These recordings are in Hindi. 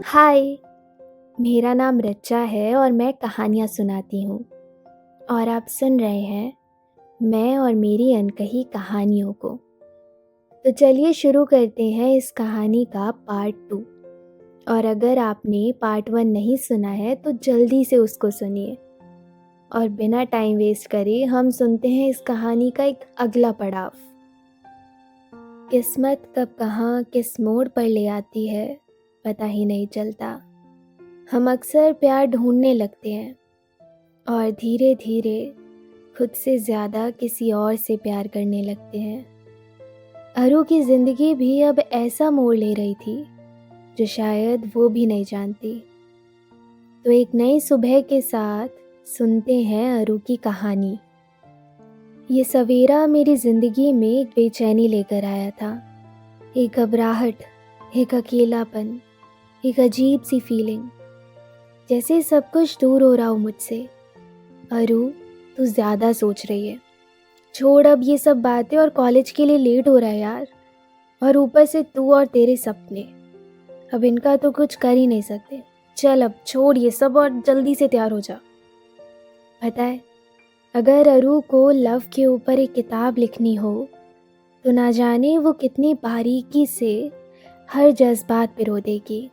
हाय, मेरा नाम रच्चा है और मैं कहानियाँ सुनाती हूँ। और आप सुन रहे हैं मैं और मेरी अनकही कहानियों को। तो चलिए शुरू करते हैं इस कहानी का पार्ट 2। और अगर आपने पार्ट 1 नहीं सुना है तो जल्दी से उसको सुनिए। और बिना टाइम वेस्ट करे हम सुनते हैं इस कहानी का एक अगला पड़ाव। किस्मत कब कहाँ किस मोड़ पर ले आती है पता ही नहीं चलता। हम अक्सर प्यार ढूंढने लगते हैं और धीरे धीरे खुद से ज़्यादा किसी और से प्यार करने लगते हैं। अरु की ज़िंदगी भी अब ऐसा मोड़ ले रही थी जो शायद वो भी नहीं जानती। तो एक नई सुबह के साथ सुनते हैं अरु की कहानी। ये सवेरा मेरी ज़िंदगी में एक बेचैनी लेकर आया था, एक घबराहट, एक अकेलापन, एक अजीब सी फीलिंग, जैसे सब कुछ दूर हो रहा हो मुझसे। अरु, तू ज़्यादा सोच रही है। छोड़ अब ये सब बातें और कॉलेज के लिए लेट हो रहा है यार। और ऊपर से तू और तेरे सपने, अब इनका तो कुछ कर ही नहीं सकते। चल अब छोड़ ये सब और जल्दी से तैयार हो जा। पता है, अगर अरु को लव के ऊपर एक किताब लिखनी हो तो ना जाने वो कितनी बारीकी से हर जज्बात पिरो देगी।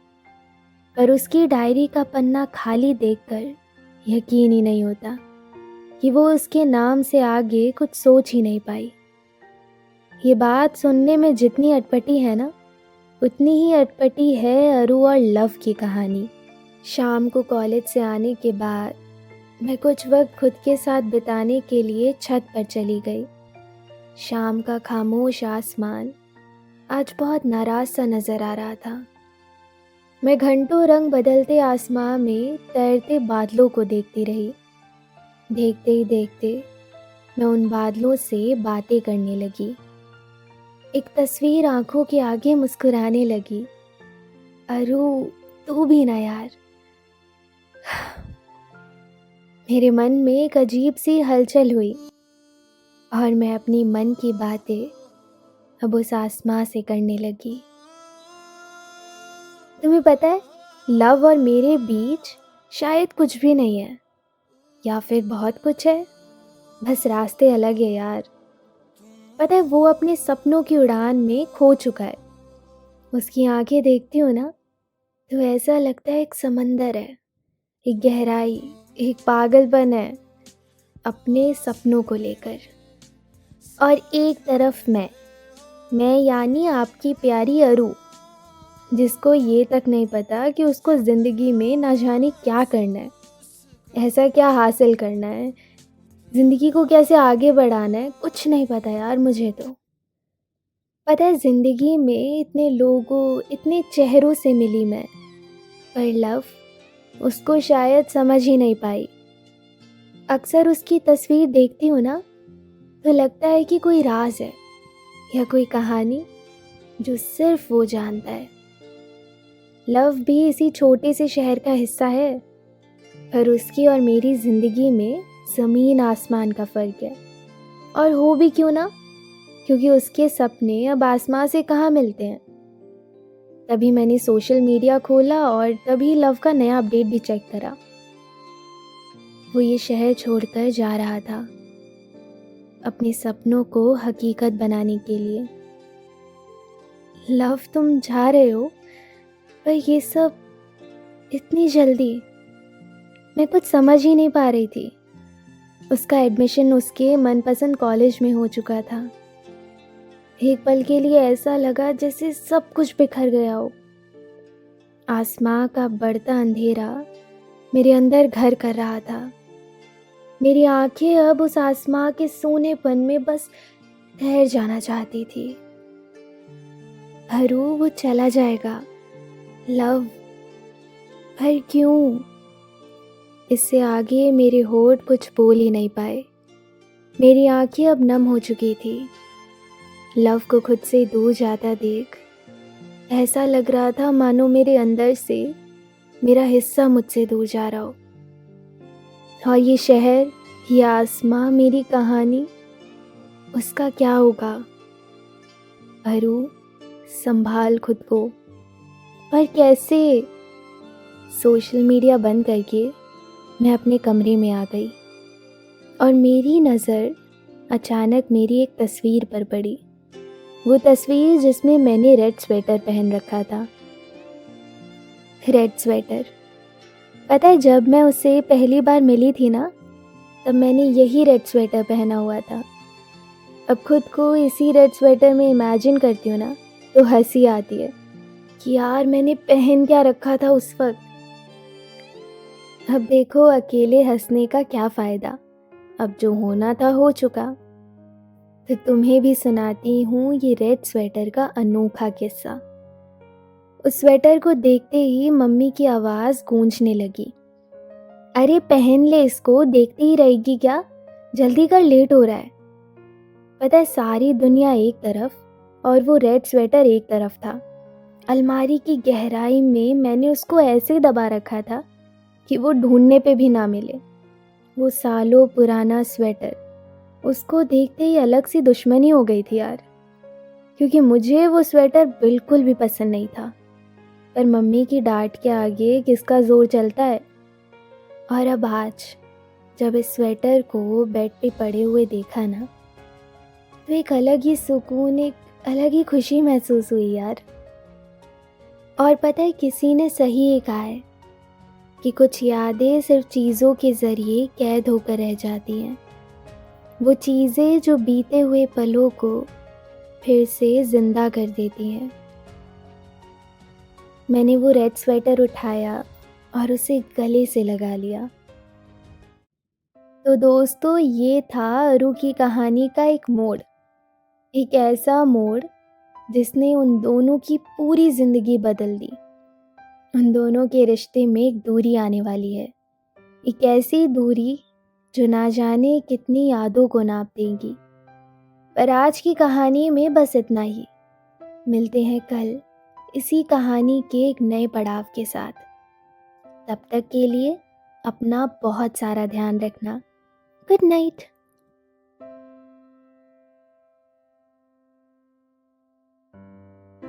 पर उसकी डायरी का पन्ना खाली देखकर यकीन ही नहीं होता कि वो उसके नाम से आगे कुछ सोच ही नहीं पाई। ये बात सुनने में जितनी अटपटी है ना, उतनी ही अटपटी है अरु और लव की कहानी। शाम को कॉलेज से आने के बाद मैं कुछ वक्त खुद के साथ बिताने के लिए छत पर चली गई। शाम का खामोश आसमान आज बहुत नाराज सा नज़र आ रहा था। मैं घंटों रंग बदलते आसमां में तैरते बादलों को देखती रही। देखते ही देखते मैं उन बादलों से बातें करने लगी। एक तस्वीर आंखों के आगे मुस्कुराने लगी। अरु, तू भी ना यार। मेरे मन में एक अजीब सी हलचल हुई और मैं अपनी मन की बातें अब उस आसमां से करने लगी। तुम्हें पता है, लव और मेरे बीच शायद कुछ भी नहीं है, या फिर बहुत कुछ है, बस रास्ते अलग है यार। पता है, वो अपने सपनों की उड़ान में खो चुका है। उसकी आंखें देखती हूँ ना तो ऐसा लगता है एक समंदर है, एक गहराई, एक पागलपन है अपने सपनों को लेकर। और एक तरफ मैं यानी आपकी प्यारी अरु, जिसको ये तक नहीं पता कि उसको ज़िंदगी में ना जाने क्या करना है, ऐसा क्या हासिल करना है, ज़िंदगी को कैसे आगे बढ़ाना है, कुछ नहीं पता यार मुझे तो। पता है, ज़िंदगी में इतने लोगों, इतने चेहरों से मिली मैं, पर लव उसको शायद समझ ही नहीं पाई। अक्सर उसकी तस्वीर देखती हूँ ना तो लगता है कि कोई राज है या कोई कहानी जो सिर्फ वो जानता है। लव भी इसी छोटे से शहर का हिस्सा है, पर उसकी और मेरी ज़िंदगी में ज़मीन आसमान का फ़र्क है। और हो भी क्यों ना, क्योंकि उसके सपने अब आसमां से कहाँ मिलते हैं। तभी मैंने सोशल मीडिया खोला और तभी लव का नया अपडेट भी चेक करा। वो ये शहर छोड़कर जा रहा था अपने सपनों को हकीकत बनाने के लिए। लव, तुम जा रहे हो, पर ये सब इतनी जल्दी? मैं कुछ समझ ही नहीं पा रही थी। उसका एडमिशन उसके मनपसंद कॉलेज में हो चुका था। एक पल के लिए ऐसा लगा जैसे सब कुछ बिखर गया हो। आसमां का बढ़ता अंधेरा मेरे अंदर घर कर रहा था। मेरी आंखें अब उस आसमां के सोनेपन में बस ठहर जाना चाहती थी। अरु, वो चला जाएगा। लव, पर क्यों? इससे आगे मेरे होठ कुछ बोल ही नहीं पाए। मेरी आंखें अब नम हो चुकी थी। लव को खुद से दूर जाता देख ऐसा लग रहा था मानो मेरे अंदर से मेरा हिस्सा मुझसे दूर जा रहा हो। और ये शहर, ये आसमां, मेरी कहानी, उसका क्या होगा? अरु, संभाल खुद को। पर कैसे? सोशल मीडिया बंद करके मैं अपने कमरे में आ गई और मेरी नज़र अचानक मेरी एक तस्वीर पर पड़ी। वो तस्वीर जिसमें मैंने रेड स्वेटर पहन रखा था। रेड स्वेटर, पता है जब मैं उससे पहली बार मिली थी ना, तब मैंने यही रेड स्वेटर पहना हुआ था। अब खुद को इसी रेड स्वेटर में इमेजिन करती हूँ ना, तो हंसी आती है कि यार मैंने पहन क्या रखा था उस वक्त। अब देखो अकेले हंसने का क्या फ़ायदा, अब जो होना था हो चुका। तो तुम्हें भी सुनाती हूँ ये रेड स्वेटर का अनोखा किस्सा। उस स्वेटर को देखते ही मम्मी की आवाज़ गूंजने लगी, अरे पहन ले इसको, देखती ही रहेगी क्या, जल्दी कर, लेट हो रहा है। पता है सारी दुनिया एक तरफ और वो रेड स्वेटर एक तरफ था। अलमारी की गहराई में मैंने उसको ऐसे दबा रखा था कि वो ढूंढने पे भी ना मिले। वो सालों पुराना स्वेटर, उसको देखते ही अलग सी दुश्मनी हो गई थी यार, क्योंकि मुझे वो स्वेटर बिल्कुल भी पसंद नहीं था। पर मम्मी की डांट के आगे किसका जोर चलता है। और अब आज जब इस स्वेटर को बेड पे पड़े हुए देखा ना, तो एक अलग ही सुकून, एक अलग ही खुशी महसूस हुई यार। और पता है किसी ने सही ये कहा है कि कुछ यादें सिर्फ चीज़ों के ज़रिए कैद होकर रह जाती हैं। वो चीज़ें जो बीते हुए पलों को फिर से ज़िंदा कर देती हैं। मैंने वो रेड स्वेटर उठाया और उसे गले से लगा लिया। तो दोस्तों ये था अरु की कहानी का एक मोड़, एक ऐसा मोड़ जिसने उन दोनों की पूरी ज़िंदगी बदल दी। उन दोनों के रिश्ते में एक दूरी आने वाली है, एक ऐसी दूरी जो ना जाने कितनी यादों को नाप देगी। पर आज की कहानी में बस इतना ही। मिलते हैं कल इसी कहानी के एक नए पड़ाव के साथ। तब तक के लिए अपना बहुत सारा ध्यान रखना। Good night.